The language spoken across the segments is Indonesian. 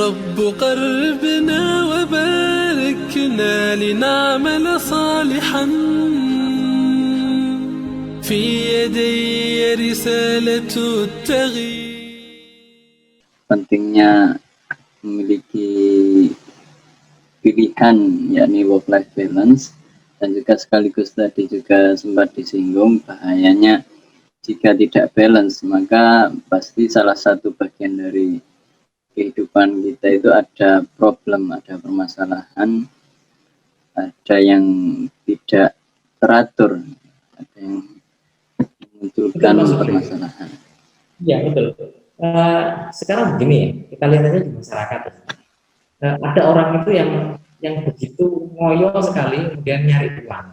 رب قربنا وباركنا لنعمل صالحا في يدي رسالة التغيير. Pentingnya memiliki pilihan, yakni work-life balance, dan juga sekaligus tadi juga sempat disinggung bahayanya jika tidak balance, maka pasti salah satu bagian dari kehidupan kita itu ada problem, ada permasalahan, ada yang tidak teratur, ada yang memunculkan permasalahan. Ya betul. Sekarang begini ya, kita lihat aja di masyarakat. Ada orang itu yang begitu ngoyo sekali, kemudian nyari uang,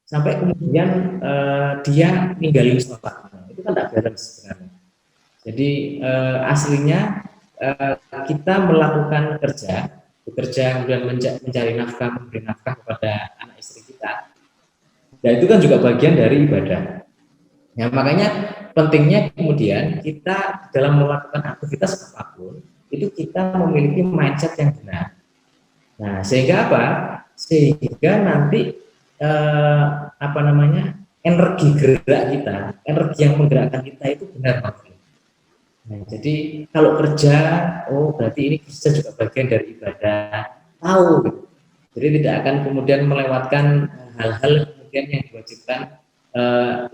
sampai kemudian dia ninggalin sholat. Itu kan tidak balance sebenarnya. Jadi aslinya kita melakukan bekerja kemudian mencari nafkah, memberi nafkah kepada anak istri kita. Dan itu kan juga bagian dari ibadah. Ya, makanya pentingnya kemudian kita dalam melakukan aktivitas apapun itu kita memiliki mindset yang benar. Nah, sehingga apa? Sehingga nanti energi gerak kita, energi yang menggerakkan kita itu benar banget. Nah, jadi kalau kerja, oh berarti ini kerja juga bagian dari ibadah, tahu gitu. Jadi tidak akan kemudian melewatkan hal-hal kemudian yang diwajibkan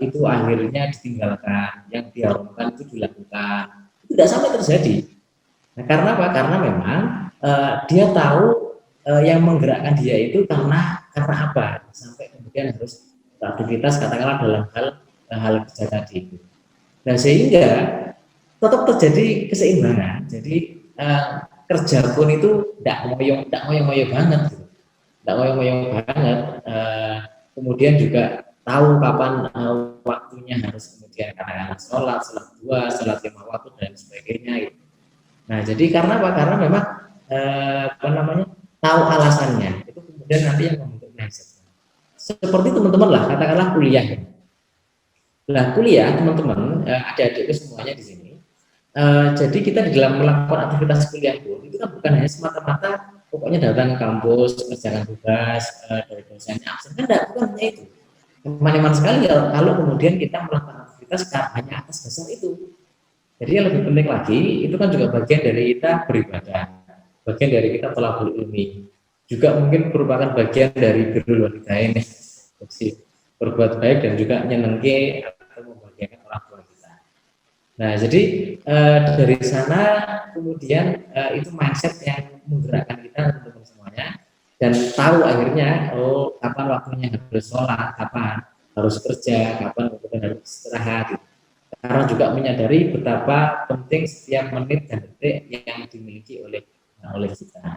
itu akhirnya ditinggalkan, yang diharamkan itu dilakukan. Itu tidak sampai terjadi. Nah, karena apa? Karena memang dia tahu yang menggerakkan dia itu karena apa? Sampai kemudian harus beraktivitas katakanlah dalam hal kerja tadi itu. Nah, sehingga tetap terjadi keseimbangan. Jadi kerja pun itu tidak ngoyo-ngoyo banget, gitu. Tidak ngoyo-ngoyo banget. Kemudian juga tahu kapan waktunya harus kemudian katakanlah sholat dua, sholat 5 waktu dan sebagainya. Gitu. Nah, jadi karena apa? Karena memang tahu alasannya. Itu kemudian nanti yang membentuk mindset. Seperti teman-teman lah, katakanlah kuliah. Nah, kuliah teman-teman, adik-adik semuanya di sini. Jadi kita di dalam melakukan aktivitas kuliah pun itu kan bukan hanya semata-mata pokoknya datang ke kampus, kerjakan tugas dari dosennya absen, kan bukan hanya itu. Teman-teman sekali kalau kemudian kita melakukan aktivitas hanya atas dasar itu. Jadi yang lebih penting lagi itu kan juga bagian dari kita beribadah, bagian dari kita thalabul ilmi, juga mungkin merupakan bagian dari birrul walidain, berbuat baik dan juga nyenengke atau membahagiakan orang tua kita. Nah, jadi dari sana kemudian itu mindset yang menggerakkan kita teman-teman semuanya. Dan tahu akhirnya, oh kapan waktunya harus sholat, kapan harus kerja, kapan kemudian harus istirahat. Gitu. Karena juga menyadari betapa penting setiap menit dan detik yang dimiliki oleh kita.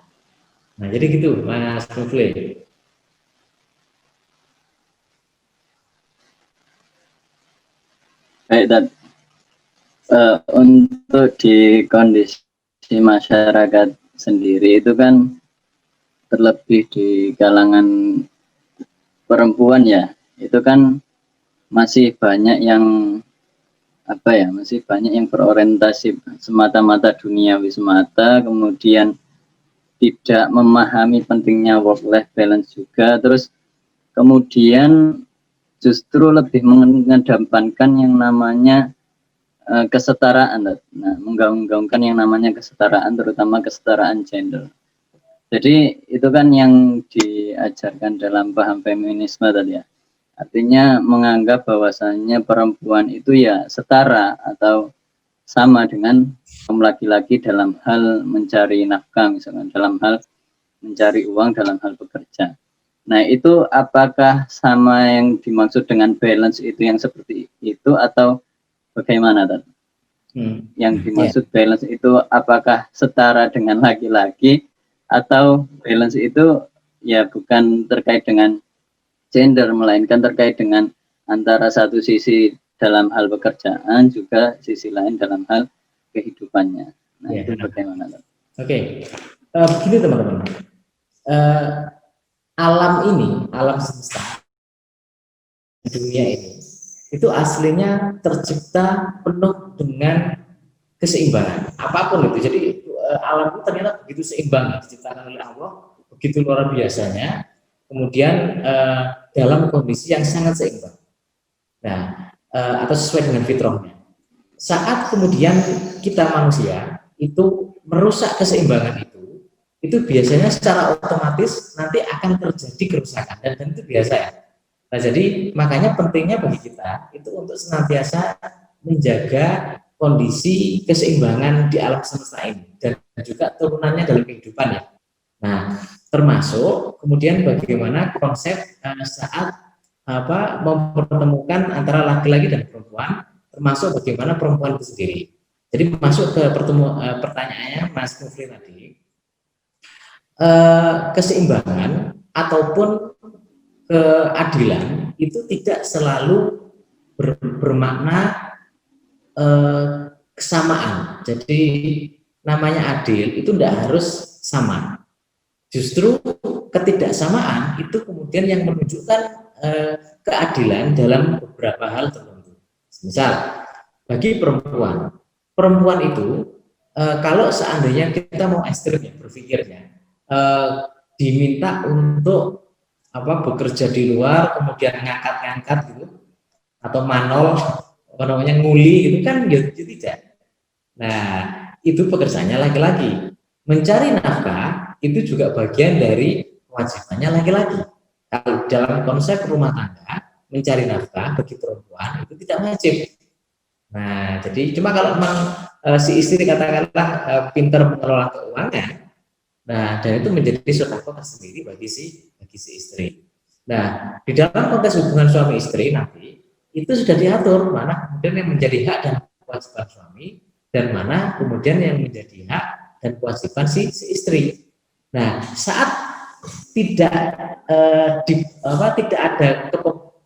Nah, jadi gitu, Mas Mufli. Baik, dan untuk di kondisi masyarakat sendiri itu kan terlebih di kalangan perempuan ya, itu kan masih banyak yang masih banyak yang berorientasi semata-mata duniawi semata, kemudian tidak memahami pentingnya work-life balance juga, terus kemudian justru lebih mengedepankan yang namanya kesetaraan, nah menggaung-gaungkan yang namanya kesetaraan, terutama kesetaraan gender. Jadi itu kan yang diajarkan dalam paham feminisme tadi ya. Artinya menganggap bahwasannya perempuan itu ya setara atau sama dengan kaum laki-laki dalam hal mencari nafkah, misalkan dalam hal mencari uang, dalam hal bekerja. Nah, itu apakah sama yang dimaksud dengan balance itu yang seperti itu atau bagaimana tadi? Yang dimaksud balance itu apakah setara dengan laki-laki atau balance itu ya bukan terkait dengan gender, melainkan terkait dengan antara satu sisi dalam hal pekerjaan, juga sisi lain dalam hal kehidupannya. Nah, itu bagaimana? Oke. Begini teman-teman, alam semesta dunia ini itu aslinya tercipta penuh dengan keseimbangan apapun itu. Jadi alam itu ternyata begitu seimbang, diciptakan oleh Allah, begitu luar biasanya, kemudian dalam kondisi yang sangat seimbang. Nah, atau sesuai dengan fitrahnya. Saat kemudian kita manusia itu merusak keseimbangan itu biasanya secara otomatis nanti akan terjadi kerusakan, dan itu biasa ya. Nah, jadi makanya pentingnya bagi kita itu untuk senantiasa menjaga kondisi keseimbangan di alam semesta ini dan juga turunannya dalam kehidupan ya. Nah, termasuk kemudian bagaimana konsep saat mempertemukan antara laki-laki dan perempuan, termasuk bagaimana perempuan itu sendiri. Jadi masuk ke pertanyaannya Mas Mufli tadi, keseimbangan ataupun keadilan itu tidak selalu bermakna kesamaan. Jadi namanya adil itu tidak harus sama. Justru ketidaksamaan itu kemudian yang menunjukkan keadilan dalam beberapa hal tertentu. Misal bagi perempuan itu kalau seandainya kita mau ekstrim ya berpikirnya, diminta untuk bekerja di luar, kemudian ngangkat-ngangkat gitu, atau manol, nguli gitu kan, gitu tidak. Nah, itu pekerjaannya laki-laki. Mencari nafkah itu juga bagian dari kewajibannya laki-laki. Kalau dalam konsep rumah tangga, mencari nafkah bagi perempuan itu tidak wajib. Nah, jadi cuma kalau memang si istri katakanlah pintar mengelola keuangan, nah, dan itu menjadi sedekah tersendiri bagi si istri. Nah, di dalam konteks hubungan suami istri nanti itu sudah diatur mana kemudian yang menjadi hak dan kewajiban suami dan mana kemudian yang menjadi hak dan kewajiban si istri. Nah, saat tidak ada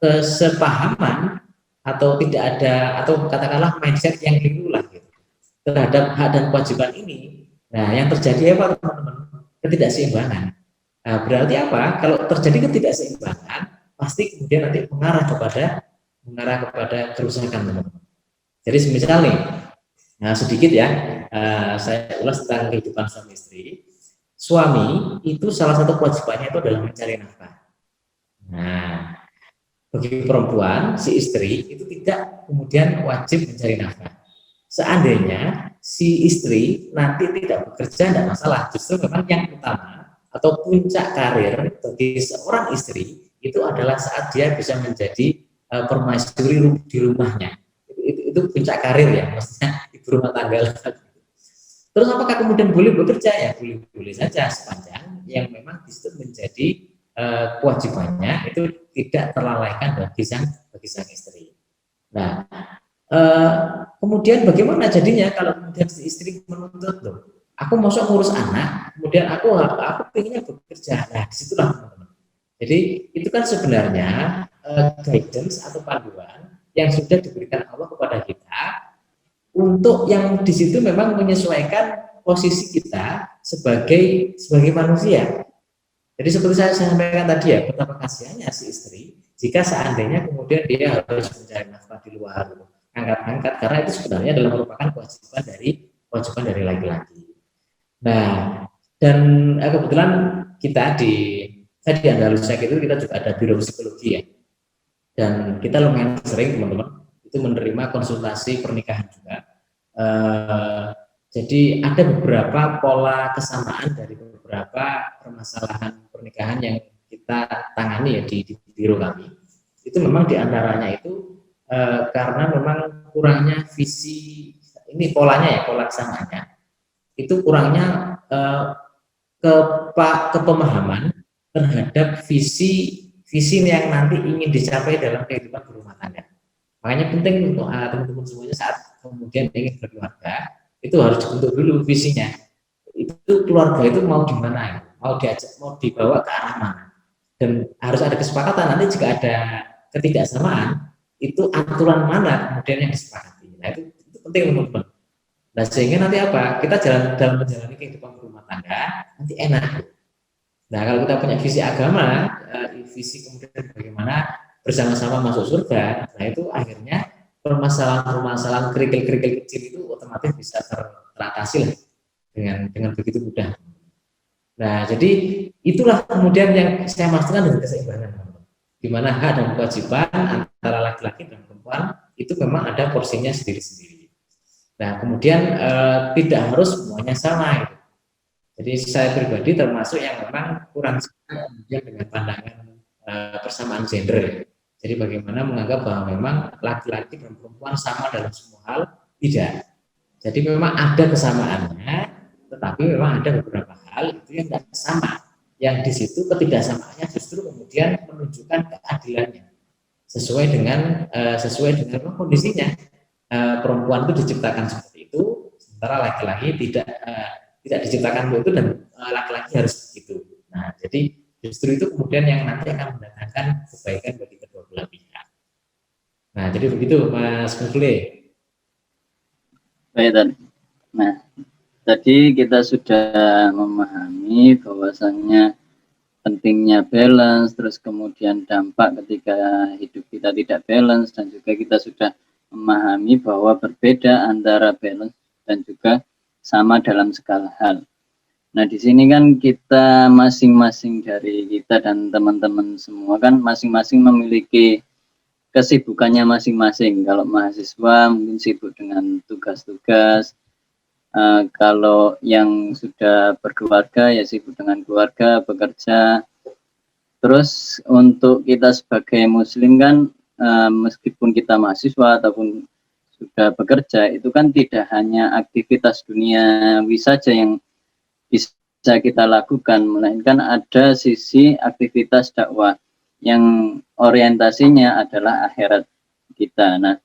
kesepahaman atau tidak ada atau katakanlah mindset yang keliru lah gitu, terhadap hak dan kewajiban ini, nah yang terjadi apa teman-teman? Ketidakseimbangan. Nah, berarti apa? Kalau terjadi ketidakseimbangan, pasti kemudian nanti mengarah kepada kerusakan, teman-teman. Jadi semisal nih, nah sedikit ya, saya ulas tentang kehidupan suami istri. Suami itu salah satu kewajibannya itu adalah mencari nafkah. Nah, bagi perempuan, si istri itu tidak kemudian wajib mencari nafkah. Seandainya si istri nanti tidak bekerja, tidak masalah. Justru memang yang utama atau puncak karir bagi seorang istri itu adalah saat dia bisa menjadi permaisuri di rumahnya. Itu puncak karir ya, maksudnya ibu rumah tangga. Terus apakah kemudian boleh bekerja? Ya boleh saja, sepanjang yang memang disitu menjadi kewajibannya itu tidak terlalaikan bagi sang istri. Nah, kemudian bagaimana jadinya kalau kemudian si istri menuntut, loh, aku mau ngurus anak, kemudian aku pengennya bekerja. Nah, disitulah teman-teman. Jadi itu kan sebenarnya guidance atau panduan yang sudah diberikan Allah kepada kita untuk yang di situ memang menyesuaikan posisi kita sebagai manusia. Jadi seperti saya sampaikan tadi ya, betapa kasihannya si istri jika seandainya kemudian dia harus mencari nafkah di luar, angkat-angkat, karena itu sebenarnya adalah merupakan kewajiban dari laki-laki. Nah, dan kebetulan kita di Andalusia itu kita juga ada biro psikologi ya, dan kita lumayan sering teman-teman itu menerima konsultasi pernikahan juga. Jadi ada beberapa pola kesamaan dari beberapa permasalahan pernikahan yang kita tangani ya di biro kami. Itu memang diantaranya itu karena memang kurangnya visi, ini polanya ya, pola kesamaannya itu kurangnya kepemahaman terhadap visi yang nanti ingin dicapai dalam kehidupan berumah tangga. Makanya penting untuk teman-teman semuanya saat kemudian ingin berkeluarga itu harus dibentuk dulu visinya. Itu keluarga itu mau di mana, mau diajak, mau dibawa ke arah mana, dan harus ada kesepakatan. Nanti jika ada ketidaksamaan, itu aturan mana kemudian yang disepakati. Nah itu penting teman-teman. Nah sehingga nanti apa? Kita dalam menjalani kehidupan berumah tangga nanti enak. Nah kalau kita punya visi agama, visi kemudian bagaimana bersama-sama masuk surga, nah itu akhirnya permasalahan kerikil-kerikil kecil itu otomatis bisa teratasi lah. dengan begitu mudah. Nah, jadi itulah kemudian yang saya maksudkan dengan keseimbangan, di mana hak dan kewajiban antara laki-laki dan perempuan itu memang ada porsinya sendiri-sendiri. Nah, kemudian tidak harus semuanya sama. Gitu. Jadi saya pribadi termasuk yang memang kurang suka kemudian dengan pandangan persamaan gender. Jadi bagaimana menganggap bahwa memang laki-laki dan perempuan sama dalam semua hal, tidak. Jadi memang ada kesamaannya, tetapi memang ada beberapa hal itu yang tidak sama. Yang di situ ketidaksamaannya justru kemudian menunjukkan keadilannya sesuai dengan kondisinya. Perempuan itu diciptakan seperti itu, sementara laki-laki tidak diciptakan itu dan laki-laki harus begitu. Nah, jadi justru itu kemudian yang nanti akan mendatangkan kebaikan bagi kedua belah pihak. Nah, jadi begitu Mas Mufli. Baik, tadi. Nah, tadi kita sudah memahami bahwasannya pentingnya balance, terus kemudian dampak ketika hidup kita tidak balance, dan juga kita sudah memahami bahwa berbeda antara balance dan juga sama dalam segala hal. Nah, di sini kan kita masing-masing dari kita dan teman-teman semua kan masing-masing memiliki kesibukannya masing-masing. Kalau mahasiswa mungkin sibuk dengan tugas-tugas. Kalau yang sudah berkeluarga ya sibuk dengan keluarga, bekerja. Terus untuk kita sebagai muslim kan meskipun kita mahasiswa ataupun sudah bekerja, itu kan tidak hanya aktivitas duniawi saja yang bisa kita lakukan, melainkan ada sisi aktivitas dakwah yang orientasinya adalah akhirat kita. Nah,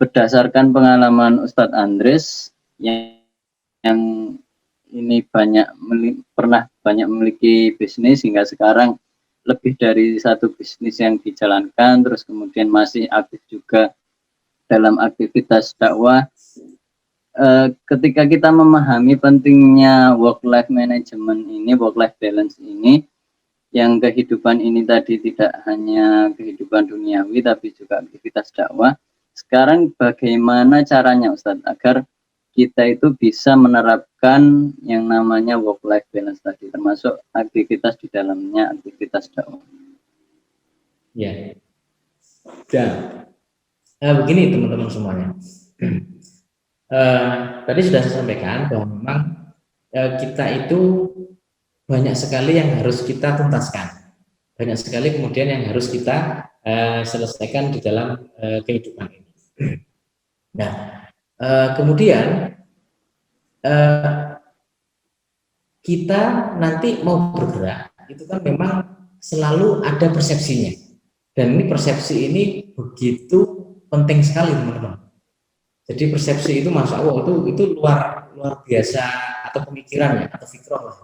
berdasarkan pengalaman Ustadz Andres yang ini pernah banyak memiliki bisnis hingga sekarang lebih dari satu bisnis yang dijalankan, terus kemudian masih aktif juga dalam aktivitas dakwah. Ketika kita memahami pentingnya work-life management ini, work-life balance ini, yang kehidupan ini tadi tidak hanya kehidupan duniawi tapi juga aktivitas dakwah. Sekarang bagaimana caranya Ustadz agar kita itu bisa menerapkan yang namanya work-life balance tadi, termasuk aktivitas di dalamnya aktivitas dakwah? Ya, dan begini teman-teman semuanya. Tadi sudah saya sampaikan bahwa memang kita itu banyak sekali yang harus kita tuntaskan, banyak sekali kemudian yang harus kita selesaikan di dalam kehidupan ini. Nah, kemudian kita nanti mau bergerak itu kan memang selalu ada persepsinya, dan ini persepsi ini begitu penting sekali teman-teman. Jadi persepsi itu masya Allah itu luar biasa, atau pemikirannya atau fikroh lah.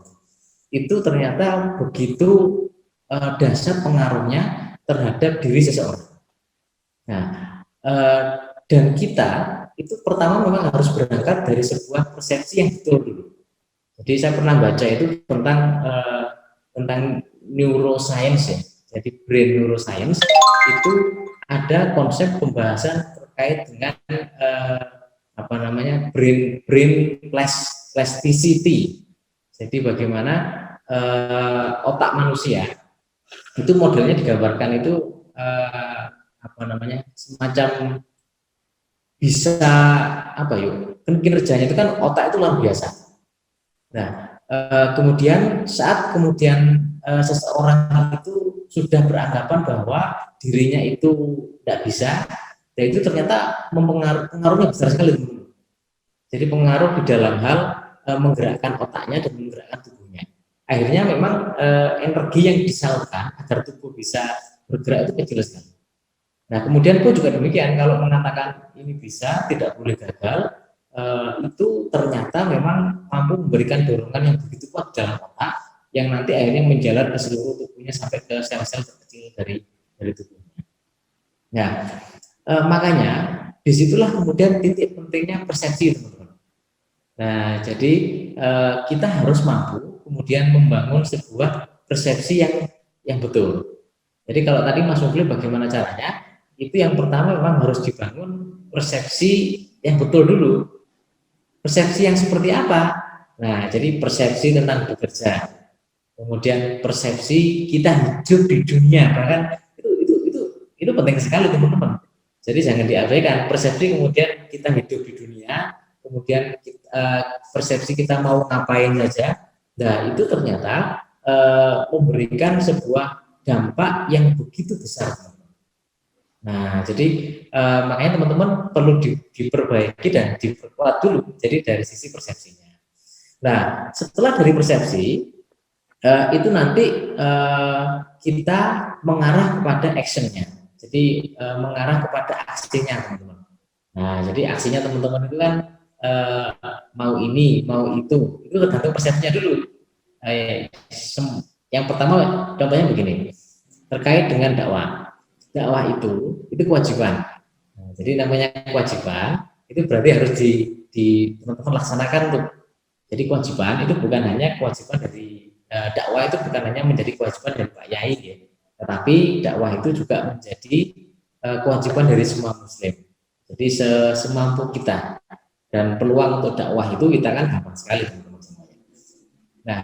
Itu ternyata begitu dahsyat pengaruhnya terhadap diri seseorang. Nah, dan kita itu pertama memang harus berangkat dari sebuah persepsi yang betul dulu. Jadi saya pernah baca itu tentang neuroscience ya. Jadi brain neuroscience itu ada konsep pembahasan terkait dengan brain plasticity. Jadi bagaimana otak manusia itu modelnya digambarkan itu semacam bisa kinerjanya itu kan otak itu luar biasa. Nah, kemudian saat seseorang itu sudah beranggapan bahwa dirinya itu tidak bisa, dan itu ternyata pengaruhnya besar sekali. Jadi pengaruh di dalam hal menggerakkan otaknya dan menggerakkan tubuhnya. Akhirnya memang energi yang disalurkan agar tubuh bisa bergerak itu kecil sekali. Nah, kemudian pun juga demikian, kalau mengatakan ini bisa, tidak boleh gagal, itu ternyata memang mampu memberikan dorongan yang begitu kuat dalam otak, yang nanti akhirnya menjalar ke seluruh tubuhnya sampai ke sel-sel terkecil dari tubuhnya. Nah, makanya disitulah kemudian titik pentingnya persepsi, teman-teman. Nah, jadi kita harus mampu kemudian membangun sebuah persepsi yang betul. Jadi kalau tadi Mas Mufli bagaimana caranya? Itu yang pertama memang harus dibangun persepsi yang betul dulu. persepsi yang seperti apa? Nah, jadi persepsi tentang bekerja, kemudian persepsi kita hidup di dunia, bahkan itu penting sekali teman-teman. Jadi jangan diabaikan persepsi, kemudian kita hidup di dunia, kemudian persepsi kita mau ngapain saja. Nah, itu ternyata memberikan sebuah dampak yang begitu besar. Nah, jadi makanya teman-teman perlu diperbaiki dan diperkuat dulu. Jadi dari sisi persepsinya. Nah, setelah dari persepsi itu nanti kita mengarah kepada actionnya. Jadi mengarah kepada aksinya, teman-teman. Nah, jadi aksinya teman-teman itu kan mau ini, mau itu tergantung persepsinya dulu. Yang pertama contohnya begini, terkait dengan dakwah. Dakwah itu kewajiban. Nah, jadi namanya kewajiban itu berarti harus di teman-teman laksanakan tuh. Jadi kewajiban itu bukan hanya kewajiban dari dakwah, itu bukan hanya menjadi kewajiban dari Pak Yai ya, tetapi dakwah itu juga menjadi kewajiban dari semua muslim. Jadi semampu kita, dan peluang untuk dakwah itu kita kan gampang sekali teman-teman semuanya. Nah,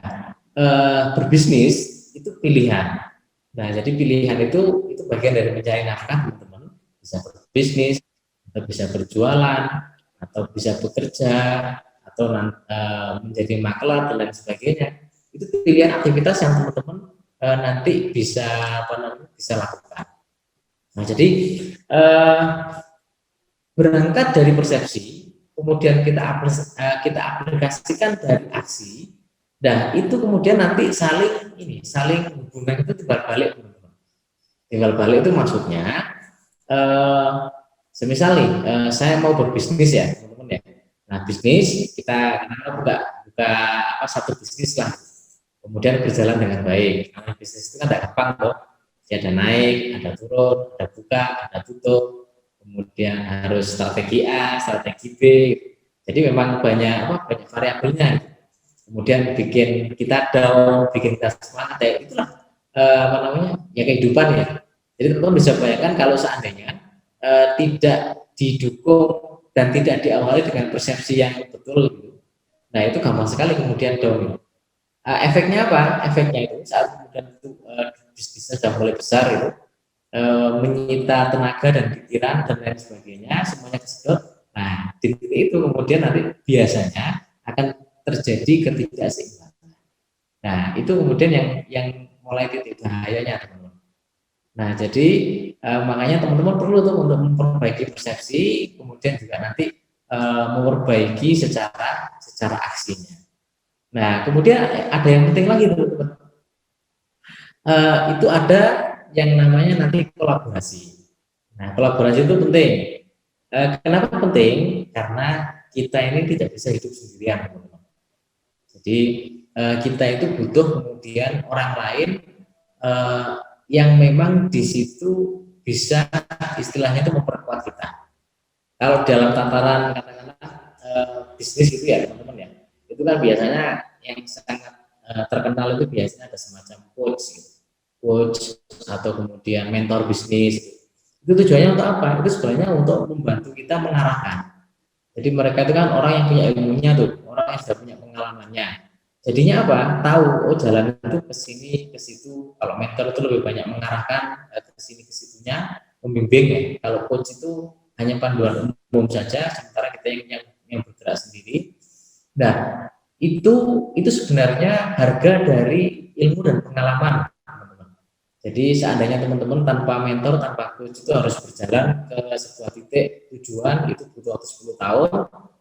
berbisnis itu pilihan. Nah, jadi pilihan itu bagian dari mencari nafkah, teman-teman. Bisa berbisnis, atau bisa berjualan, atau bisa bekerja, atau menjadi maklar dan lain sebagainya. Itu pilihan aktivitas yang teman-teman nanti bisa bisa lakukan. Nah, jadi berangkat dari persepsi, kemudian kita aplikasikan dari aksi. Nah, itu kemudian nanti saling hubungan itu timbal balik, teman-teman. Timbal balik itu maksudnya semisal nih saya mau berbisnis ya, teman-teman ya. Nah, bisnis kita buka satu bisnis lah, kemudian berjalan dengan baik. Karena bisnis itu kan tidak gampang loh. Ada naik, ada turun, ada buka, ada tutup, kemudian harus strategi A, strategi B. Jadi memang banyak variabelnya. Kemudian bikin kita down, bikin kita semangat, ya itulah ya kehidupan ya. Jadi teman-teman bisa bayangkan kalau seandainya tidak didukung dan tidak diawali dengan persepsi yang betul gitu. Nah, itu gampang sekali kemudian down. Efeknya apa? Efeknya itu saat kemudian bisnisnya sudah mulai besar itu menyita tenaga dan pikiran dan lain sebagainya, semuanya kesedot. Nah, di titik itu kemudian nanti biasanya akan terjadi ketidakseimbangan. Nah, itu kemudian yang mulai titik bahayanya, teman-teman. Nah, jadi makanya teman-teman perlu tuh untuk memperbaiki persepsi, kemudian juga nanti memperbaiki secara aksinya. Nah, kemudian ada yang penting lagi, teman-teman. Itu ada yang namanya nanti kolaborasi. Nah, kolaborasi itu penting. Kenapa penting? Karena kita ini tidak bisa hidup sendirian, teman-teman. Jadi kita itu butuh kemudian orang lain yang memang di situ bisa istilahnya itu memperkuat kita. Kalau dalam tataran katakanlah bisnis itu ya, teman-teman ya, itu kan biasanya yang sangat terkenal itu biasanya ada semacam coach atau kemudian mentor bisnis. Itu tujuannya untuk apa? Itu sebenarnya untuk membantu kita mengarahkan. Jadi mereka itu kan orang yang punya ilmunya tuh, orang yang sudah punya pengalamannya. Jadinya apa? Tahu, oh jalan itu ke sini, ke situ. Kalau mentor itu lebih banyak mengarahkan ke sini, ke situnya, membimbing ya. Kalau coach itu hanya panduan umum saja, sementara kita yang bergerak sendiri. Nah, itu sebenarnya harga dari ilmu dan pengalaman, teman-teman. Jadi seandainya teman-teman tanpa mentor, tanpa coach itu harus berjalan ke sebuah titik tujuan, itu butuh waktu 10 tahun,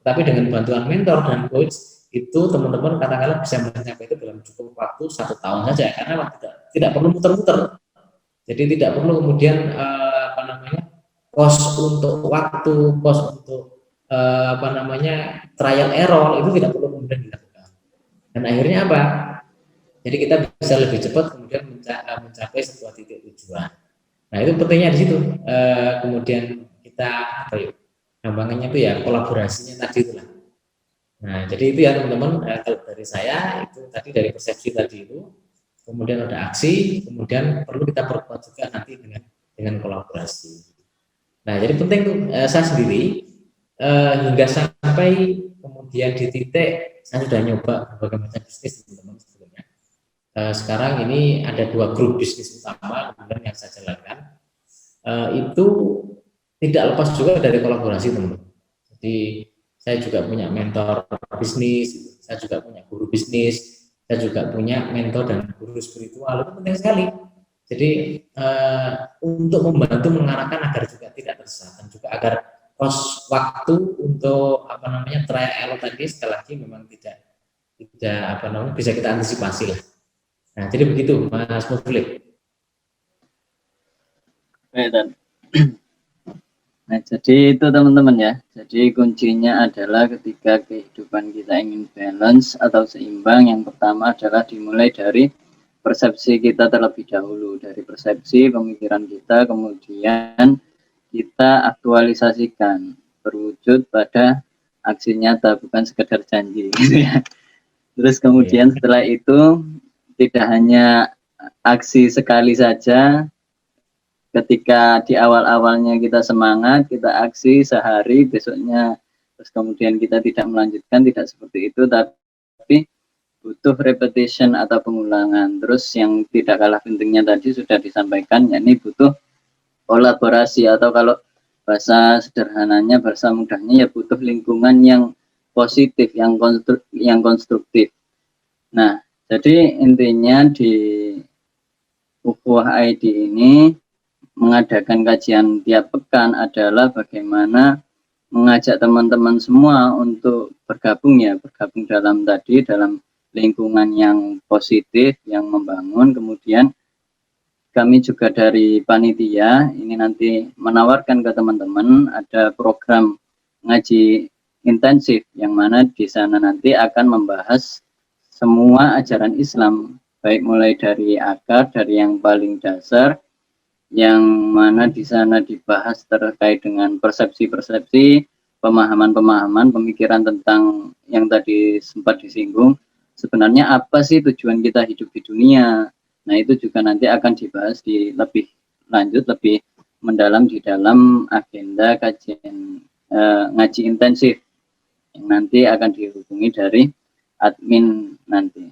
tapi dengan bantuan mentor dan coach itu teman-teman katakanlah bisa mencapai itu dalam cukup waktu 1 tahun saja, karena tidak perlu muter-muter. Jadi tidak perlu kemudian kos untuk waktu, kos untuk trial error, itu tidak perlu kemudian dilakukan. Dan akhirnya apa? Jadi kita bisa lebih cepat kemudian mencapai sebuah titik tujuan. Nah, itu pentingnya di situ. Kemudian kita gampangannya itu ya kolaborasinya tadi itulah. Nah, jadi itu ya teman-teman. Kalau dari saya itu tadi dari persepsi tadi itu, kemudian ada aksi, kemudian perlu kita perkuat juga nanti dengan kolaborasi. Nah, jadi penting tuh saya sendiri hingga sampai kemudian di titik saya sudah nyoba berbagai macam bisnis teman-teman sebelumnya. Sekarang ini ada 2 grup bisnis utama kemudian yang saya jalankan, itu tidak lepas juga dari kolaborasi teman-teman. Jadi saya juga punya mentor bisnis, saya juga punya guru bisnis, saya juga punya mentor dan guru spiritual. Itu penting sekali. Jadi untuk membantu mengarahkan agar juga tidak tersesat dan juga agar pos waktu untuk trial error tadi sekali lagi memang tidak bisa kita antisipasi lah. Nah, jadi begitu Mas Muflik. Baik, Dan. Nah, jadi itu teman-teman ya. Jadi kuncinya adalah ketika kehidupan kita ingin balance atau seimbang, yang pertama adalah dimulai dari persepsi kita terlebih dahulu, dari persepsi pemikiran kita, kemudian kita aktualisasikan berwujud pada aksi nyata, bukan sekedar janji gitu ya. Terus kemudian setelah itu tidak hanya aksi sekali saja, ketika di awal-awalnya kita semangat, kita aksi sehari, besoknya terus kemudian kita tidak melanjutkan, tidak seperti itu, tapi butuh repetition atau pengulangan. Terus yang tidak kalah pentingnya tadi sudah disampaikan, yakni butuh kolaborasi, atau kalau bahasa sederhananya, bahasa mudahnya ya butuh lingkungan yang positif, yang konstruktif. Nah, jadi intinya di Ukhuwah ID ini mengadakan kajian tiap pekan adalah bagaimana mengajak teman-teman semua untuk bergabung dalam lingkungan yang positif, yang membangun. Kemudian kami juga dari panitia ini nanti menawarkan ke teman-teman ada program ngaji intensif, yang mana di sana nanti akan membahas semua ajaran Islam, baik mulai dari akar, dari yang paling dasar, yang mana di sana dibahas terkait dengan persepsi-persepsi, pemahaman-pemahaman, pemikiran tentang yang tadi sempat disinggung. Sebenarnya apa sih tujuan kita hidup di dunia? Nah, itu juga nanti akan dibahas di lebih lanjut, lebih mendalam di dalam agenda kajian ngaji intensif yang nanti akan dihubungi dari admin nanti.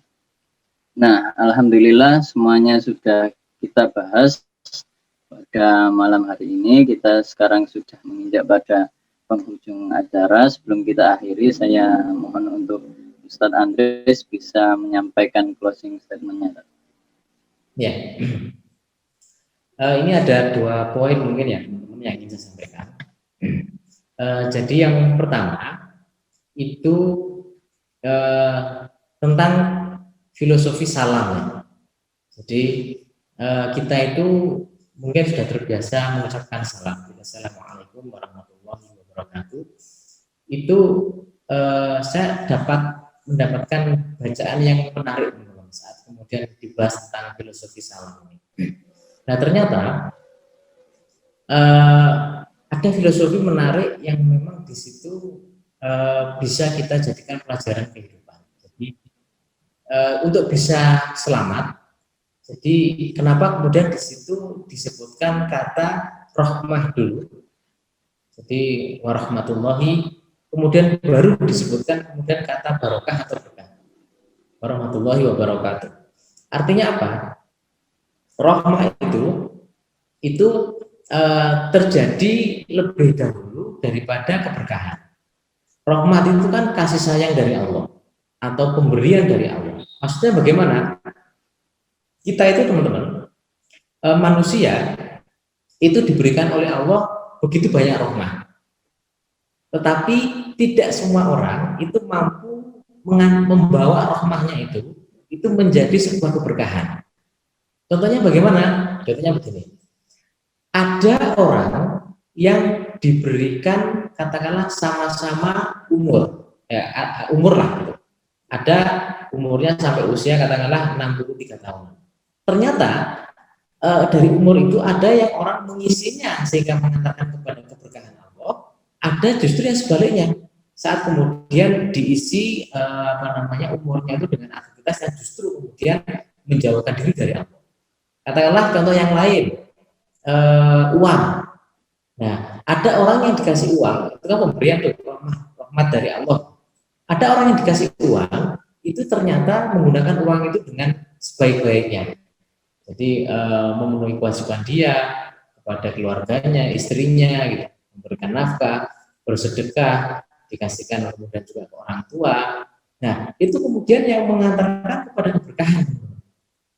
Nah, alhamdulillah semuanya sudah kita bahas pada malam hari ini. Kita sekarang sudah menginjak pada penghujung acara. Sebelum kita akhiri, saya mohon untuk Ustadz Andres bisa menyampaikan closing statement-nya. Ya, ini ada 2 poin mungkin ya teman-teman yang ingin saya sampaikan. Jadi yang pertama itu tentang filosofi salam. Jadi kita itu mungkin sudah terbiasa mengucapkan salam. Assalamualaikum warahmatullahi wabarakatuh. Itu saya mendapatkan bacaan yang menarik saat kemudian dibahas tentang filosofi salam ini. Nah, ternyata ada filosofi menarik yang memang di situ bisa kita jadikan pelajaran kehidupan. Jadi untuk bisa selamat, jadi kenapa kemudian di situ disebutkan kata rahmah dulu, jadi warahmatullahi, kemudian baru disebutkan kemudian kata barokah atau berkah, warahmatullahi wabarakatuh. Artinya apa? Rahmah itu terjadi lebih dahulu daripada keberkahan. Rahmat itu kan kasih sayang dari Allah atau pemberian dari Allah. Maksudnya bagaimana? Kita itu teman-teman, manusia itu diberikan oleh Allah begitu banyak rahmat. Tetapi tidak semua orang itu mampu membawa rahmahnya itu menjadi sebuah keberkahan. Contohnya bagaimana? Contohnya begini. Ada orang yang diberikan katakanlah sama-sama umur, umur lah gitu. Ada umurnya sampai usia katakanlah 63 tahun. Ternyata dari umur itu ada yang orang mengisinya sehingga mengantarkan kepada keberkahan Allah. Ada justru yang sebaliknya, saat kemudian diisi umurnya itu dengan aktivitas yang justru kemudian menjauhkan diri dari Allah. Katakanlah contoh yang lain, uang. Nah, ada orang yang dikasih uang, itu kan pemberian tuh, rahmat dari Allah. Ada orang yang dikasih uang, itu ternyata menggunakan uang itu dengan sebaik-baiknya. Jadi memenuhi kewajiban dia kepada keluarganya, istrinya, gitu, memberikan nafkah, bersedekah, dikasihkan kemudian juga ke orang tua. Nah, itu kemudian yang mengantarkan kepada keberkahan.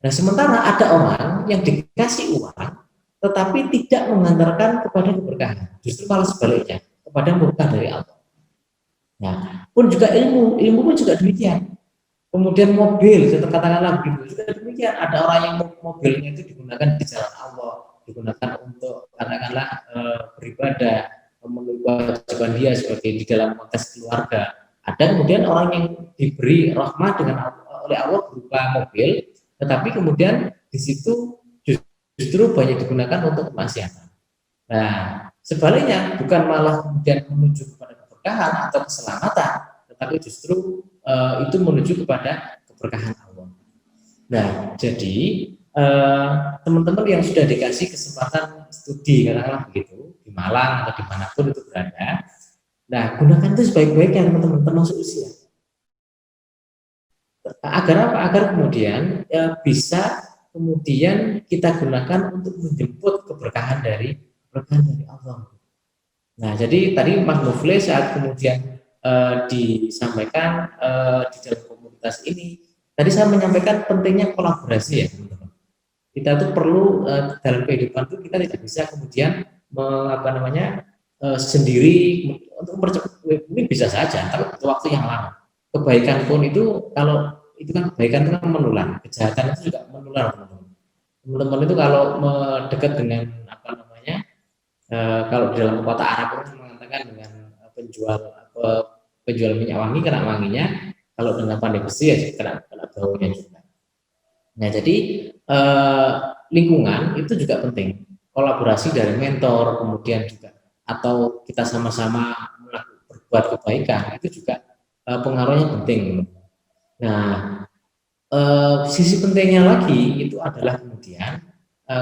Nah, sementara ada orang yang dikasih uang, tetapi tidak mengantarkan kepada keberkahan. Justru malah sebaliknya, kepada murka dari Allah. Nah, pun juga ilmu pun juga demikian. Kemudian mobil, katakanlah begitu juga demikian. Ada orang yang mobilnya itu digunakan di jalan Allah, digunakan untuk katakanlah beribadah, memenuhi kewajiban dia sebagai di dalam konteks keluarga. Ada kemudian orang yang diberi rahmat oleh Allah berupa mobil, tetapi kemudian di situ justru banyak digunakan untuk kemaksiatan. Nah, sebaliknya bukan malah kemudian menuju kepada keberkahan atau keselamatan, tetapi justru itu menuju kepada keberkahan Allah. Nah, jadi teman-teman yang sudah dikasih kesempatan studi, katakanlah begitu, di Malang atau dimanapun itu berada, nah gunakan itu sebaik-baiknya teman-teman, termasuk usia. Agar apa? Agar kemudian bisa kemudian kita gunakan untuk menjemput keberkahan dari Allah. Nah, jadi tadi Mas Mufli saat kemudian disampaikan di dalam komunitas ini, tadi saya menyampaikan pentingnya kolaborasi ya teman-teman. Kita tuh perlu dalam kehidupan itu kita tidak bisa kemudian sendiri untuk mempercepat. Ini bisa saja, tapi butuh waktu yang lama. Kebaikan pun itu kalau itu kan kebaikan itu kan menular, kejahatan itu juga menular teman-teman. Teman-teman itu kalau mendekat dengan kalau di dalam kota Arab itu mengatakan dengan penjual minyak wangi kena wanginya, kalau dengan pandai besi ya kena baunya juga. Nah, jadi lingkungan itu juga penting, kolaborasi dari mentor, kemudian juga atau kita sama-sama berbuat kebaikan itu juga pengaruhnya penting. Nah, sisi pentingnya lagi itu adalah kemudian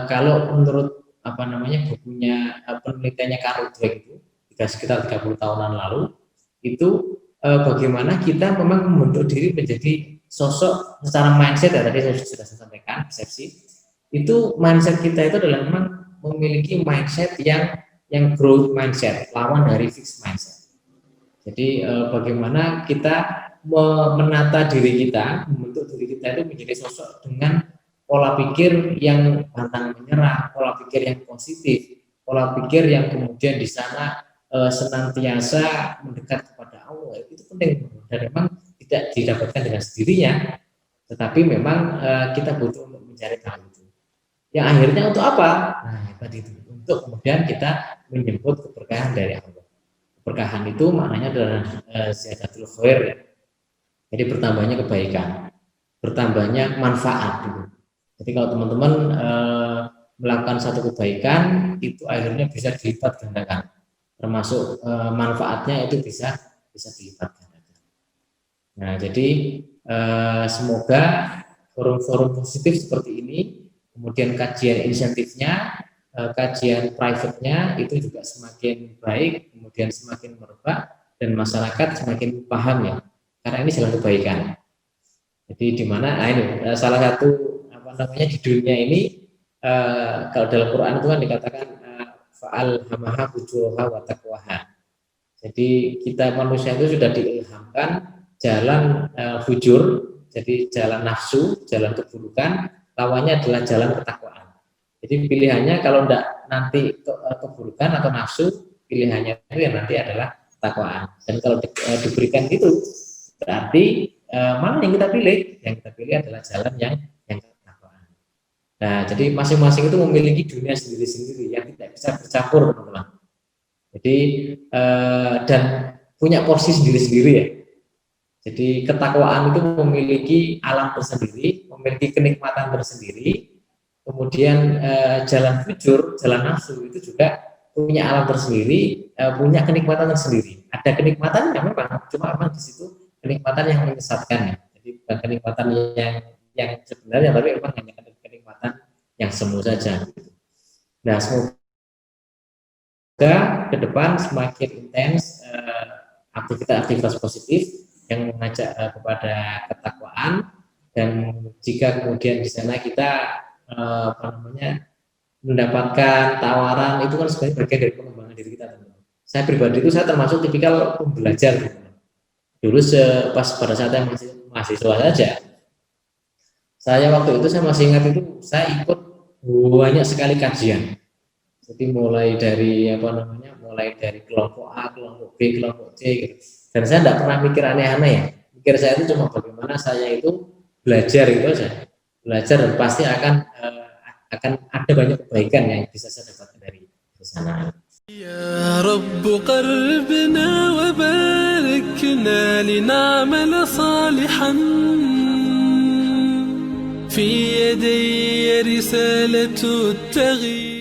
kalau menurut bukunya penelitiannya Carol Dweck itu sekitar 30 tahunan lalu itu bagaimana kita memang membentuk diri menjadi sosok secara mindset ya, tadi saya sudah sampaikan persepsi itu mindset kita itu adalah memang memiliki mindset yang growth mindset, lawan dari fixed mindset. Jadi bagaimana kita menata diri kita, membentuk diri kita itu menjadi sosok dengan pola pikir yang pantang menyerah, pola pikir yang positif, pola pikir yang kemudian di sana senantiasa mendekat kepada Allah. Itu penting dan memang tidak didapatkan dengan sendirinya, tetapi memang kita butuh untuk mencari hal itu. Yang akhirnya untuk apa? Nah, tadi itu untuk kemudian kita menjemput keberkahan dari Allah. Keberkahan itu maknanya adalah ziyadatul khair ya. Jadi bertambahnya kebaikan, bertambahnya manfaat gitu. Jadi kalau teman-teman melakukan satu kebaikan itu akhirnya bisa dilipat gandakan, termasuk manfaatnya itu bisa dilipat gandakan. Nah, jadi semoga forum-forum positif seperti ini, kemudian kajian insentifnya, kajian private-nya itu juga semakin baik, kemudian semakin merebak dan masyarakat semakin paham ya. Karena ini jalan kebaikan. Jadi di mana ini salah satu di dunia ini kalau dalam Quran itu kan dikatakan fa'al hamaha fujuraha wa taqwaha. Jadi kita manusia itu sudah diilhamkan jalan fujur, jadi jalan nafsu, jalan keburukan, lawannya adalah jalan ketakwaan. Jadi pilihannya kalau tidak nanti keburukan atau nafsu, pilihannya itu yang nanti adalah ketakwaan. Dan kalau diberikan gitu berarti mana yang kita pilih? Yang kita pilih adalah jalan yang ketakwaan. Nah, jadi masing-masing itu memiliki dunia sendiri-sendiri yang tidak bisa bercampur, teman-teman. Jadi dan punya porsi sendiri-sendiri ya. Jadi ketakwaan itu memiliki alam tersendiri, memiliki kenikmatan tersendiri. Kemudian jalan fujur, jalan nafsu itu juga punya alam tersendiri, punya kenikmatan tersendiri. Ada kenikmatan yang memang cuma memang di situ kenikmatan yang menyesatkan ya. Jadi bukan kenikmatan yang sebenarnya, tapi memang hanya kenikmatan yang semu saja. Nah, semoga semoga ke depan semakin intens aktivitas-aktivitas positif yang mengajak kepada ketakwaan, dan jika kemudian di sana kita mendapatkan tawaran, itu kan sebenarnya bagian dari pengembangan diri kita, teman-teman. Saya pribadi itu saya termasuk tipikal pembelajar, teman-teman. Dulu pas pada saat saya masih mahasiswa saja, saya waktu itu saya masih ingat itu saya ikut banyak sekali kajian. Jadi mulai dari mulai dari kelompok A, kelompok B, kelompok C gitu. Dan saya tidak pernah mikir aneh-aneh ya. Mikir saya itu cuma bagaimana saya itu belajar itu aja. Belajar dan pasti akan ada banyak kebaikan yang bisa saya dapatkan dari sana. يا رب قربنا وباركنا لنعمل صالحا في يدي رسالة التغيير